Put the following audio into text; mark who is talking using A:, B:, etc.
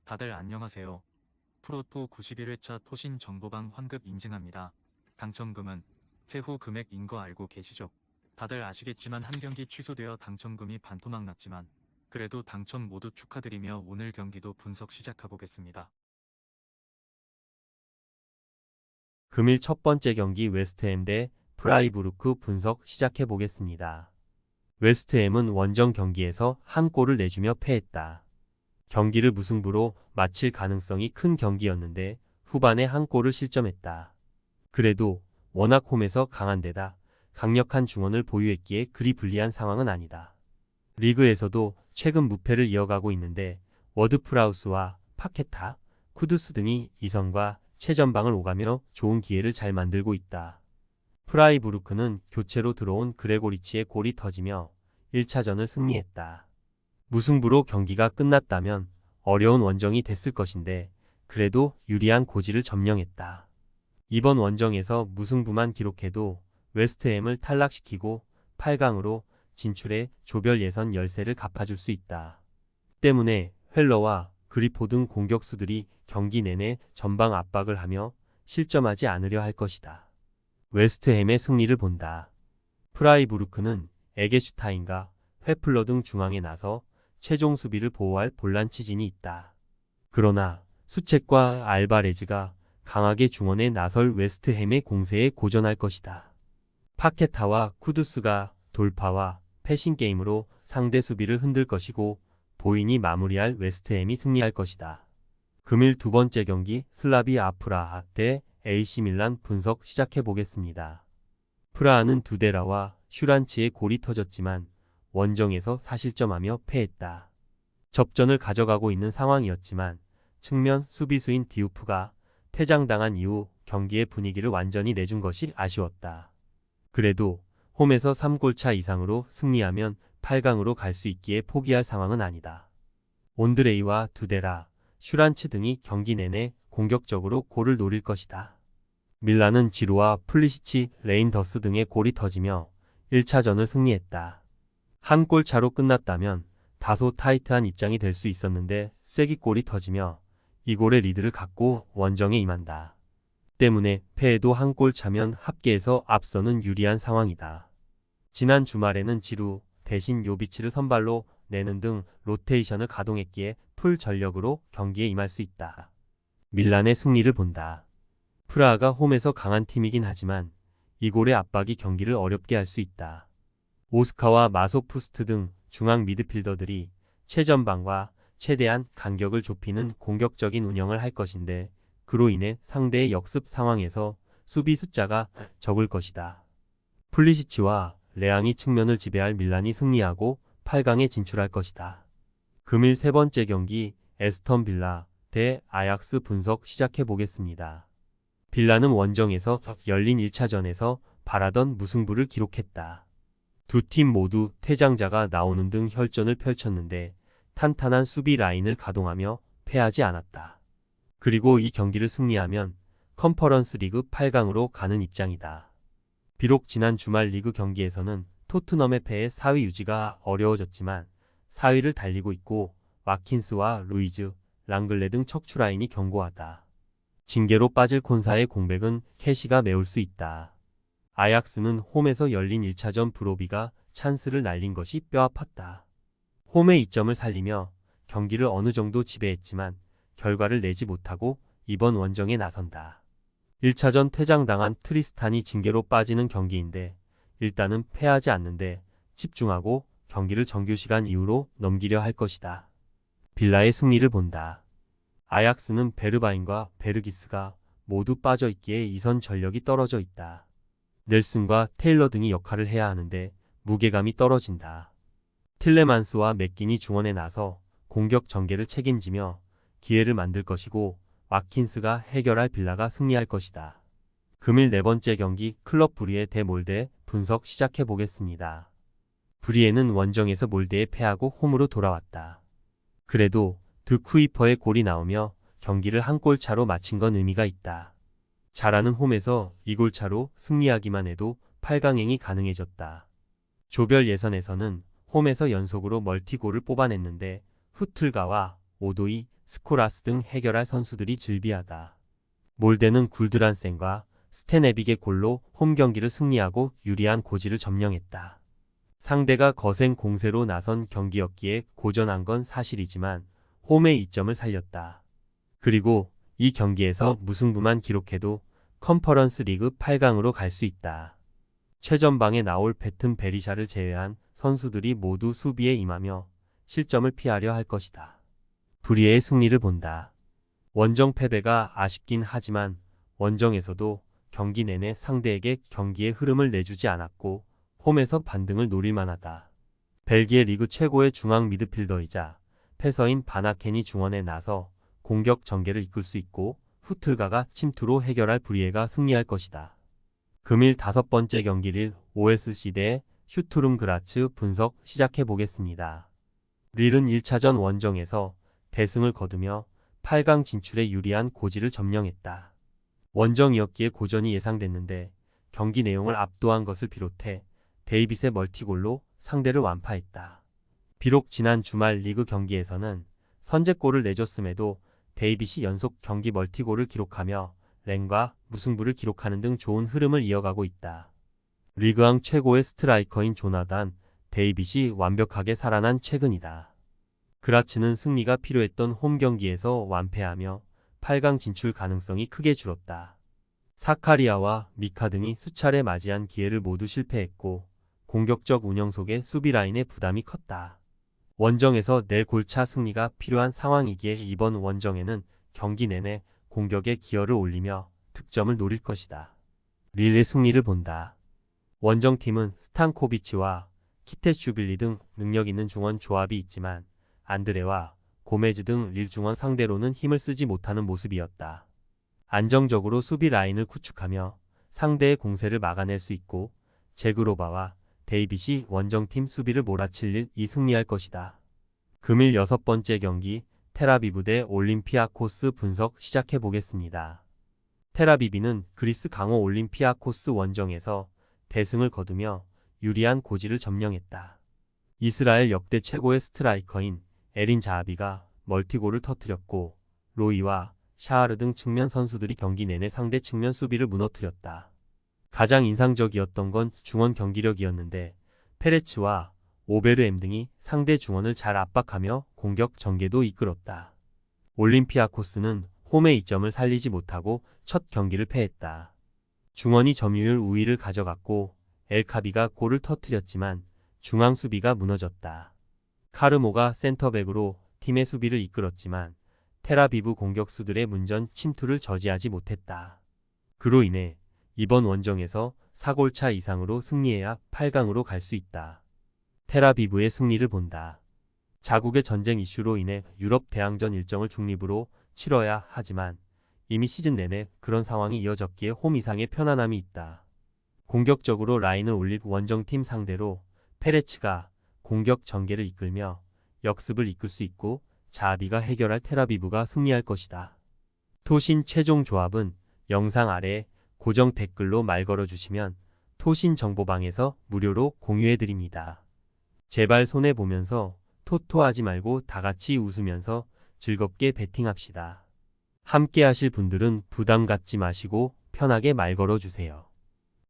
A: 다들 안녕하세요. 프로토 91회차 토신 정보방 환급 인증합니다. 당첨금은 세후 금액인 거 알고 계시죠? 다들 아시겠지만 한 경기 취소되어 당첨금이 반토막 났지만 그래도 당첨 모두 축하드리며 오늘 경기도 분석 시작해보겠습니다.
B: 금일 첫 번째 경기 웨스트햄 대 프라이부르크 분석 시작해 보겠습니다. 웨스트햄은 원정 경기에서 한 골을 내주며 패했다. 경기를 무승부로 마칠 가능성이 큰 경기였는데 후반에 한 골을 실점했다. 그래도 워낙 홈에서 강한 데다 강력한 중원을 보유했기에 그리 불리한 상황은 아니다. 리그에서도 최근 무패를 이어가고 있는데 워드프라우스와 파케타, 쿠두스 등이 이선과 최전방을 오가며 좋은 기회를 잘 만들고 있다. 프라이부르크는 교체로 들어온 그레고리치의 골이 터지며 1차전을 승리했다. 무승부로 경기가 끝났다면 어려운 원정이 됐을 것인데 그래도 유리한 고지를 점령했다. 이번 원정에서 무승부만 기록해도 웨스트햄을 탈락시키고 8강으로 진출해 조별 예선 열세를 갚아줄 수 있다. 때문에 헬러와 그리포 등 공격수들이 경기 내내 전방 압박을 하며 실점하지 않으려 할 것이다. 웨스트햄의 승리를 본다. 프라이부르크는 에게슈타인과 회플러 등 중앙에 나서 최종 수비를 보호할 볼란치진이 있다. 그러나 수책과 알바레즈가 강하게 중원에 나설 웨스트햄의 공세에 고전할 것이다. 파케타와 쿠두스가 돌파와 패싱 게임으로 상대 수비를 흔들 것이고 보인이 마무리할 웨스트햄이 승리할 것이다. 금일 두 번째 경기 슬라비아 프라하 대 AC 밀란 분석 시작해 보겠습니다. 프라하는 두데라와 슈란치의 골이 터졌지만 원정에서 사실점하며 패했다. 접전을 가져가고 있는 상황이었지만 측면 수비수인 디우프가 퇴장당한 이후 경기의 분위기를 완전히 내준 것이 아쉬웠다. 그래도 홈에서 3골차 이상으로 승리하면 8강으로 갈 수 있기에 포기할 상황은 아니다. 온드레이와 두데라, 슈란츠 등이 경기 내내 공격적으로 골을 노릴 것이다. 밀란은 지루와 플리시치, 레인더스 등의 골이 터지며 1차전을 승리했다. 한 골 차로 끝났다면 다소 타이트한 입장이 될 수 있었는데 쐐기골이 터지며 이 골의 리드를 갖고 원정에 임한다. 때문에 패해도 한 골 차면 합계에서 앞서는 유리한 상황이다. 지난 주말에는 지루 대신 요비치를 선발로 내는 등 로테이션을 가동했기에 풀 전력으로 경기에 임할 수 있다. 밀란의 승리를 본다. 프라하가 홈에서 강한 팀이긴 하지만 이 골의 압박이 경기를 어렵게 할 수 있다. 오스카와 마소푸스트 등 중앙 미드필더들이 최전방과 최대한 간격을 좁히는 공격적인 운영을 할 것인데 그로 인해 상대의 역습 상황에서 수비 숫자가 적을 것이다. 플리시치와 레앙이 측면을 지배할 밀란이 승리하고 8강에 진출할 것이다. 금일 세 번째 경기 에스턴 빌라 대 아약스 분석 시작해 보겠습니다. 빌라는 원정에서 열린 1차전에서 바라던 무승부를 기록했다. 두 팀 모두 퇴장자가 나오는 등 혈전을 펼쳤는데 탄탄한 수비 라인을 가동하며 패하지 않았다. 그리고 이 경기를 승리하면 컨퍼런스 리그 8강으로 가는 입장이다. 비록 지난 주말 리그 경기에서는 토트넘의 패에 4위 유지가 어려워졌지만 4위를 달리고 있고 와킨스와 루이즈, 랑글레 등 척추 라인이 견고하다. 징계로 빠질 콘사의 공백은 캐시가 메울 수 있다. 아약스는 홈에서 열린 1차전 브로비가 찬스를 날린 것이 뼈아팠다. 홈의 이점을 살리며 경기를 어느 정도 지배했지만 결과를 내지 못하고 이번 원정에 나선다. 1차전 퇴장당한 트리스탄이 징계로 빠지는 경기인데 일단은 패하지 않는데 집중하고 경기를 정규시간 이후로 넘기려 할 것이다. 빌라의 승리를 본다. 아약스는 베르바인과 베르기스가 모두 빠져있기에 이선 전력이 떨어져 있다. 넬슨과 테일러 등이 역할을 해야 하는데 무게감이 떨어진다. 틸레만스와 맥긴이 중원에 나서 공격 전개를 책임지며 기회를 만들 것이고 와킨스가 해결할 빌라가 승리할 것이다. 금일 네 번째 경기 클럽 브리에 대 몰데 분석 시작해 보겠습니다. 브리에는 원정에서 몰데에 패하고 홈으로 돌아왔다. 그래도 드 쿠이퍼의 골이 나오며 경기를 한 골 차로 마친 건 의미가 있다. 잘하는 홈에서 2골 차로 승리하기만 해도 8강행이 가능해졌다. 조별 예선에서는 홈에서 연속으로 멀티골을 뽑아냈는데 후틀가와 오도이, 스코라스 등 해결할 선수들이 즐비하다. 몰데는 굴드란센과 스테네빅의 골로 홈 경기를 승리하고 유리한 고지를 점령했다. 상대가 거센 공세로 나선 경기였기에 고전한 건 사실이지만 홈의 이점을 살렸다. 그리고 이 경기에서 무승부만 기록해도 컨퍼런스 리그 8강으로 갈 수 있다. 최전방에 나올 배튼 베리샤를 제외한 선수들이 모두 수비에 임하며 실점을 피하려 할 것이다. 불의의 승리를 본다. 원정 패배가 아쉽긴 하지만 원정에서도 경기 내내 상대에게 경기의 흐름을 내주지 않았고 홈에서 반등을 노릴 만하다. 벨기에 리그 최고의 중앙 미드필더이자 패서인 바나켄이 중원에 나서 공격 전개를 이끌 수 있고 후틀가가 침투로 해결할 불의가 승리할 것이다. 금일 5번째 경기를 OSC 대 슈투름 그라츠 분석 시작해 보겠습니다. 릴은 1차전 원정에서 대승을 거두며 8강 진출에 유리한 고지를 점령했다. 원정이었기에 고전이 예상됐는데 경기 내용을 압도한 것을 비롯해 데이빗의 멀티골로 상대를 완파했다. 비록 지난 주말 리그 경기에서는 선제골을 내줬음에도 데이빗이 연속 경기 멀티골을 기록하며 렌과 무승부를 기록하는 등 좋은 흐름을 이어가고 있다. 리그왕 최고의 스트라이커인 조나단 데이빗이 완벽하게 살아난 최근이다. 그라츠는 승리가 필요했던 홈 경기에서 완패하며 8강 진출 가능성이 크게 줄었다. 사카리아와 미카 등이 수차례 맞이한 기회를 모두 실패했고 공격적 운영 속에 수비 라인의 부담이 컸다. 원정에서 4골차 승리가 필요한 상황이기에 이번 원정에는 경기 내내 공격에 기여를 올리며 득점을 노릴 것이다. 릴의 승리를 본다. 원정팀은 스탄코비치와 키테슈빌리 등 능력 있는 중원 조합이 있지만 안드레와 고메즈 등 릴 중원 상대로는 힘을 쓰지 못하는 모습이었다. 안정적으로 수비 라인을 구축하며 상대의 공세를 막아낼 수 있고 제그로바와 데이빗이 원정팀 수비를 몰아칠 일 승리할 것이다. 금일 6번째 경기 테라비브 대 올림피아코스 분석 시작해 보겠습니다. 테라비브는 그리스 강호 올림피아코스 원정에서 대승을 거두며 유리한 고지를 점령했다. 이스라엘 역대 최고의 스트라이커인 에린 자하비가 멀티골을 터뜨렸고 로이와 샤하르 등 측면 선수들이 경기 내내 상대 측면 수비를 무너뜨렸다. 가장 인상적이었던 건 중원 경기력이었는데 페레츠와 오베르엠 등이 상대 중원을 잘 압박하며 공격 전개도 이끌었다. 올림피아코스는 홈의 이점을 살리지 못하고 첫 경기를 패했다. 중원이 점유율 우위를 가져갔고 엘카비가 골을 터뜨렸지만 중앙 수비가 무너졌다. 카르모가 센터백으로 팀의 수비를 이끌었지만 테라비브 공격수들의 문전 침투를 저지하지 못했다. 그로 인해 이번 원정에서 4골차 이상으로 승리해야 8강으로 갈 수 있다. 테라비브의 승리를 본다. 자국의 전쟁 이슈로 인해 유럽 대항전 일정을 중립으로 치러야 하지만 이미 시즌 내내 그런 상황이 이어졌기에 홈 이상의 편안함이 있다. 공격적으로 라인을 올릴 원정팀 상대로 페레츠가 공격 전개를 이끌며 역습을 이끌 수 있고 자하비가 해결할 테라비브가 승리할 것이다. 토신 최종 조합은 영상 아래에 고정 댓글로 말 걸어주시면 토신 정보방에서 무료로 공유해드립니다. 제발 손해보면서 토토하지 말고 다같이 웃으면서 즐겁게 베팅합시다. 함께 하실 분들은 부담 갖지 마시고 편하게 말 걸어주세요.